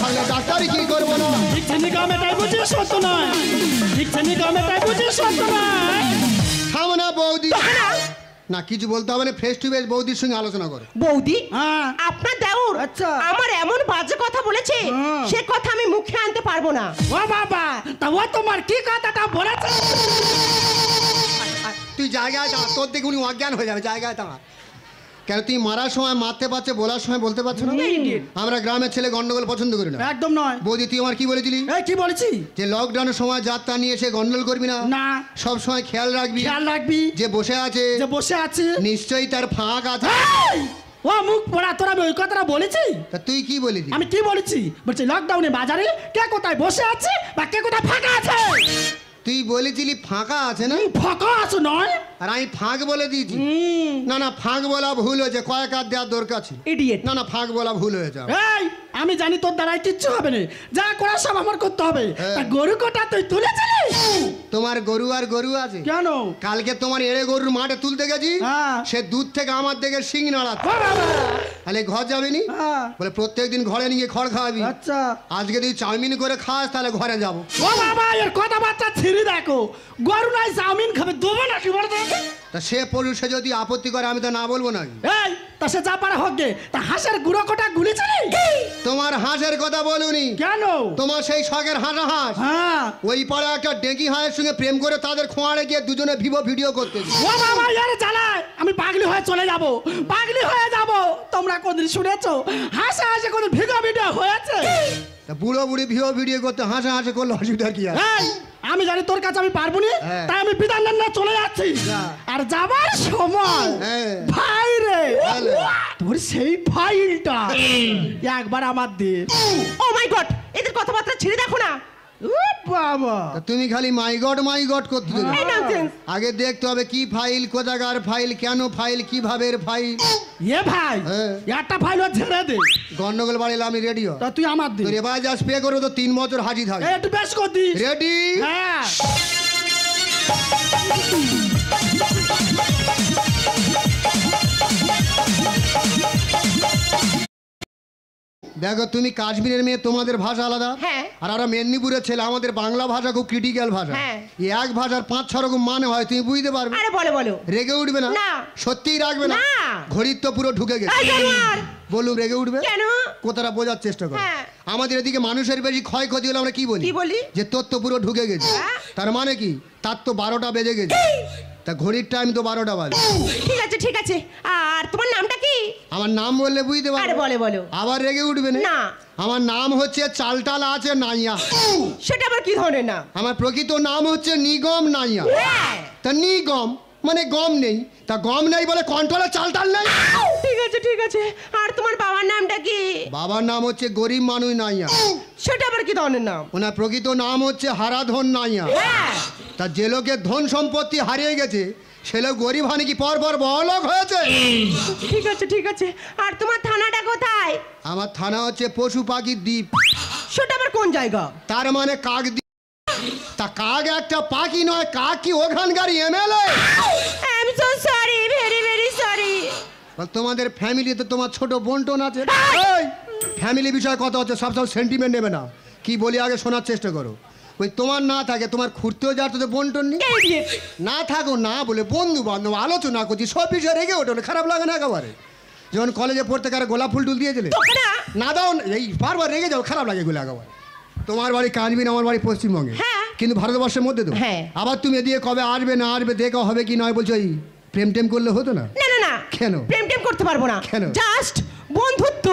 থাকলে ডাক্তারি কি করবো না? থাম না বৌদি, না কিছু বলতে হবে না, ফেস টু ফেস বৌদির সঙ্গে আলোচনা করো। বৌদি, আপনার দেওর আমার এমন বাজে কথা বলেছে, সে কথা আমি মুখে আনতে পারবো না। ও বাবা, তা ও তোমার কি কথাটা বলেছে? তুই জায়গায় দাঁড়া, তোর দেখে উনি অজ্ঞান হয়ে যাবে, জায়গায় দাঁড়া। কেন তুই মারার সময় মারতে পারছে, বলার সময় বলতে পারছো না? আমরা গ্রামের ছেলে গন্ডগোল পছন্দ করি না। একদম নয়। বৌদি তুই আমার কি বলেছিলি? কি বলেছি? যে লকডাউনের সময় যাত্রা নিয়ে এসে গন্ডগোল করবি না, না সব সময় খেয়াল রাখবি, যে বসে আছে নিশ্চয়ই তার ফাঁক আছে। ও মুখ পড়া, তোরা ওই কথাটা বলেছি? তা তুই কি বলেছিস? আমি কি বলেছি? বলছি লকডাউনে বাজারে কে কোথায় বসে আছে বা কে কোথায় ফাঁকা আছে। তুই বলেছিলি ফাঁকা আছে না? ফাঁকা আছে নয়, আর আমি ফাঁক বলে দিয়েছি। না না, ফাঁক বলা ভুল হয়েছে, কয়েক হাত দেওয়ার দরকার ছিল। না না, ফাঁক বলা ভুল হয়েছে। এই আমি জানি তোর দ্বারাই কিচ্ছু হবে না, যা করার সব আমার করতে হবে। তা গরু কোটা তুই তুলেছিলিস? তোমার গরু আর গরু আছে কেন? কালকে তোমার এড়ে গরুর মাঠে তুলতে গেছি, সে দুধ থেকে আমার দিকে শিং নাড়াচ্ছে। তাহলে ঘর যাবি নি? বলে প্রত্যেকদিন ঘরে নিয়ে খড় খাওয়াবি। আচ্ছা, আজকে তুই চাউমিন করে খাস, তাহলে ঘরে যাবো। ও বাবা, এর কথাবার্তা ছিঁড়ি দেখো। গরু নাই চাউমিন খাবে, দেবো না কি বলতে? তা সে পড়ু, সে যদি আপত্তি করে আমি তো না বলবো না। এই তা সে যা পারে হোক গে। তা হাঁসের গুঁড়ো কোটা গুলিছিলি? তোমার হাঁসের কথা বলুনি। কেন? তোমার সেই শখের হাঁসা হাঁস, ওই পাড়ে একটা ডেঙ্গি হাঁসের সঙ্গে প্রেম করে তাদের খোঁয়াড়ে গিয়ে দুজনে ভিডিও করতে। ও বাবা, এর জ্বালায় আমি পাগলি হয়ে চলে যাব, পাগলি হয়ে যাব। তোমরা কোনদিন শুনেছো হাঁসে হাঁসে কোন ভিডিও হয়েছে? বুড়ো বুড়ি ভিডিও করতে হাঁসে হাঁসে করলে অসুবিধা কি আছে? আমি জানি তোর কাছে আমি পারবো না, তাই আমি বিধান না চলে যাচ্ছি। আর যাবার সময় ভাই রে, তোর সেই ফাইলটা একবার আমার দে। ও মাই গড, এদের কথাবার্তা ছেড়ে দেখো না। বাবা, তুমি খালি মাই গড করতে দেবে। আগে দেখতে হবে কি ফাইল, কোথাকার ফাইল, কেন ফাইল, কিভাবে ফাইল। এ ভাই, একটা ফাইল ছেড়ে দে। গন্ডগোল বাড়িলে আমি রেডিও। তা তুই আমার দে। তোর এবার যা স্প্রে করবো তো 3 বছর হাজির থাকবে। একটু বেশ কর দিস। রেডি? হ্যাঁ। দেখো তুমি কাশ্মীরের মেয়ে, তোমাদের ভাষা আলাদা, আর আমরা মেদিনীপুরের ছেলে, আমাদের বাংলা ভাষা খুব ক্রিটিক্যাল ভাষা। এক ভাষার 5-6 রকম মানে হয়, তুমি বুঝতে পারবে? আরে বলো বলো। রেগে উঠবে না? সত্যিই রাখবে না? ঘড়ির তো পুরো ঢুকে গেছে। বলুন রেগে উঠবে কেন? কথাটা বোঝার চেষ্টা করো। আমাদের এদিকে মানুষের বেশি ক্ষয়ক্ষতি হলে আমরা কি বলি? যে তোর তো পুরো ঢুকে গেছে। তার মানে কি? তার তো 12টা বেজে গেছে। তা ঘড়ির টাইম তো 12টা বাজে। ঠিক আছে। আর তোমার নামটা কি? আমার নাম বললে বুঝতে পারবে? আরে বলো। আবার রেগে উঠবে না? আমার নাম হচ্ছে চালটাল আছে নাইয়া। সেটা আবার কি ধরনের নাম? আমার প্রকৃত নাম হচ্ছে নিগম নাইয়া। তা নিগম মানে গম নেই, তা গম নেই বলে কন্ট্রোলে চালটাল নেই। ঠিক আছে। আর তোমার বাবার নামটা কি? বাবার নাম হচ্ছে গরিব মানুষ নাইয়া। সেটা আবার কি ধরনের নাম? ওনার প্রকৃত নাম হচ্ছে হারাধন নাইয়া। তা যে লোকের ধন সম্পত্তি হারিয়ে গেছে সে লোক গরিব হয় নাকি পর বড়লোক হয়েছে? ঠিক আছে। আর তোমার থানাটা কোথায়? আমার থানা হচ্ছে পশু পাখির দ্বীপ। সেটা আবার কোন জায়গা? তার মানে কাক দ্বীপ। তা কাক একটা পাখি নয়, কাক কি ওখানকার MLA? I am so sorry, very sorry. তোমাদের ফ্যামিলিতে তোমার ছোট বোনটোন আছে? ফ্যামিলি বিষয়ে কথা হচ্ছে, সব সেন্টিমেন্ট নেবে না। কি বলি আগে শোনার চেষ্টা করো। ওই তোমার না থাকে, তোমার খুঁড়তেও যার তো বোনটোন নেই, না থাকো না বলে বন্ধু বান্ধব আলোচনা করছি, সব বিষয়ে রেগে ওঠো না, খারাপ লাগে না একেবারে? যখন কলেজে পড়তে কারে গোলাপ ফুল টুল দিয়েছিলে না দাও, এই বারবার রেগে যাও, খারাপ লাগে এগুলো একেবারে। তোমার বাড়ি কানবিন, আমার বাড়ি পশ্চিমবঙ্গে, কিন্তু ভারতবর্ষের মধ্যে তো। আবার তুমি এদিকে কবে আসবে না আসবে দেখা হবে কি নয় বলছো, এই প্রেম টেম করলে হতো না? না। কেন প্রেম টেম করতে পারবো না? কেন? জাস্ট বন্ধুত্ব।